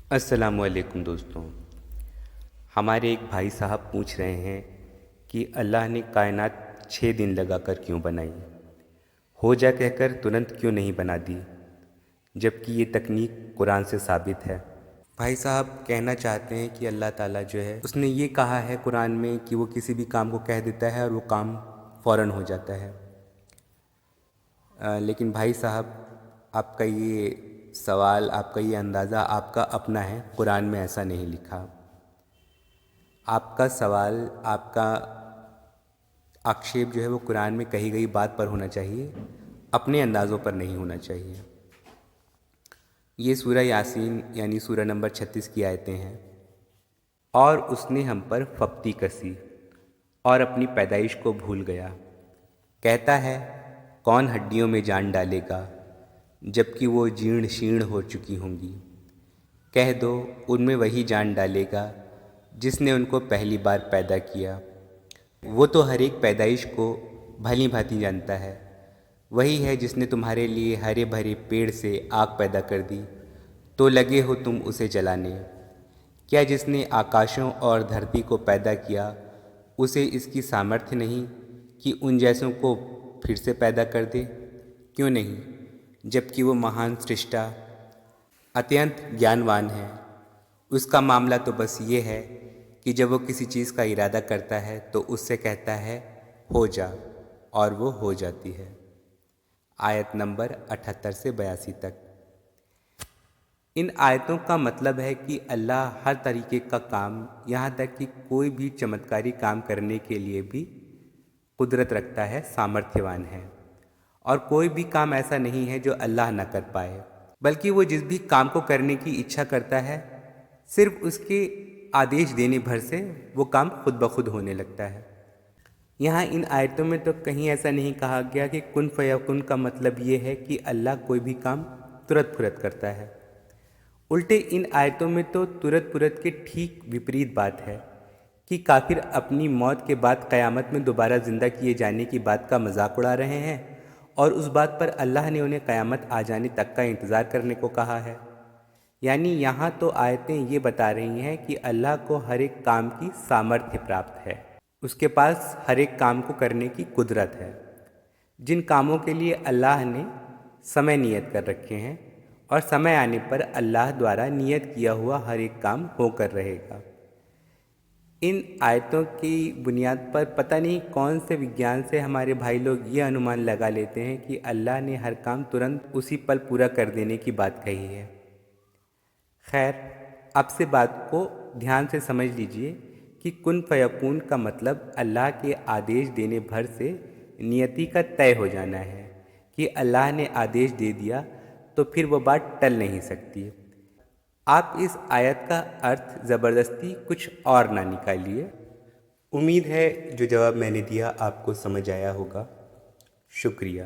अस्सलामुअलैकुम दोस्तों। हमारे एक भाई साहब पूछ रहे हैं कि अल्लाह ने कायनात 6 दिन लगाकर क्यों बनाई, हो जा कहकर तुरंत क्यों नहीं बना दी, जबकि ये तकनीक कुरान से साबित है। भाई साहब कहना चाहते हैं कि अल्लाह ताला जो है उसने ये कहा है कुरान में कि वो किसी भी काम को कह देता है और वो काम फ़ौरन हो जाता है। लेकिन भाई साहब, आपका ये सवाल, आपका ये अंदाज़ा आपका अपना है, कुरान में ऐसा नहीं लिखा। आपका सवाल, आपका आक्षेप जो है वो कुरान में कही गई बात पर होना चाहिए, अपने अंदाज़ों पर नहीं होना चाहिए। ये सूरह यासीन यानी सूरह नंबर 36 की आयतें हैं। और उसने हम पर फप्ती कसी और अपनी पैदाइश को भूल गया। कहता है, कौन हड्डियों में जान डालेगा जबकि वो जीर्ण शीर्ण हो चुकी होंगी। कह दो, उनमें वही जान डालेगा जिसने उनको पहली बार पैदा किया। वो तो हर एक पैदाइश को भली भांति जानता है। वही है जिसने तुम्हारे लिए हरे भरे पेड़ से आग पैदा कर दी, तो लगे हो तुम उसे जलाने। क्या जिसने आकाशों और धरती को पैदा किया, उसे इसकी सामर्थ्य नहीं कि उन जैसों को फिर से पैदा कर दे? क्यों नहीं, जबकि वो महान सृष्टा अत्यंत ज्ञानवान है। उसका मामला तो बस ये है कि जब वो किसी चीज़ का इरादा करता है तो उससे कहता है हो जा, और वो हो जाती है। आयत नंबर 78 से 82 तक। इन आयतों का मतलब है कि अल्लाह हर तरीके का काम, यहाँ तक कि कोई भी चमत्कारी काम करने के लिए भी कुदरत रखता है, सामर्थ्यवान है। और कोई भी काम ऐसा नहीं है जो अल्लाह न कर पाए, बल्कि वो जिस भी काम को करने की इच्छा करता है, सिर्फ उसके आदेश देने भर से वो काम खुद ब खुद होने लगता है। यहाँ इन आयतों में तो कहीं ऐसा नहीं कहा गया कि कुन फयकुन का मतलब ये है कि अल्लाह कोई भी काम तुरंत फुरत करता है। उल्टे इन आयतों में तो तुरंत फुरत के ठीक विपरीत बात है कि काफिर अपनी मौत के बाद क़यामत में दोबारा ज़िंदा किए जाने की बात का मजाक उड़ा रहे हैं, और उस बात पर अल्लाह ने उन्हें क़यामत आ जाने तक का इंतज़ार करने को कहा है। यानी यहाँ तो आयतें ये बता रही हैं कि अल्लाह को हर एक काम की सामर्थ्य प्राप्त है, उसके पास हर एक काम को करने की कुदरत है। जिन कामों के लिए अल्लाह ने समय नियत कर रखे हैं, और समय आने पर अल्लाह द्वारा नियत किया हुआ हर एक काम होकर रहेगा। इन आयतों की बुनियाद पर पता नहीं कौन से विज्ञान से हमारे भाई लोग ये अनुमान लगा लेते हैं कि अल्लाह ने हर काम तुरंत उसी पल पूरा कर देने की बात कही है। खैर, अब से बात को ध्यान से समझ लीजिए कि कुन फयकून का मतलब अल्लाह के आदेश देने भर से नियति का तय हो जाना है कि अल्लाह ने आदेश दे दिया तो फिर वो बात टल नहीं सकती। आप इस आयत का अर्थ ज़बरदस्ती कुछ और ना निकालिए। उम्मीद है जो जवाब मैंने दिया आपको समझ आया होगा। शुक्रिया।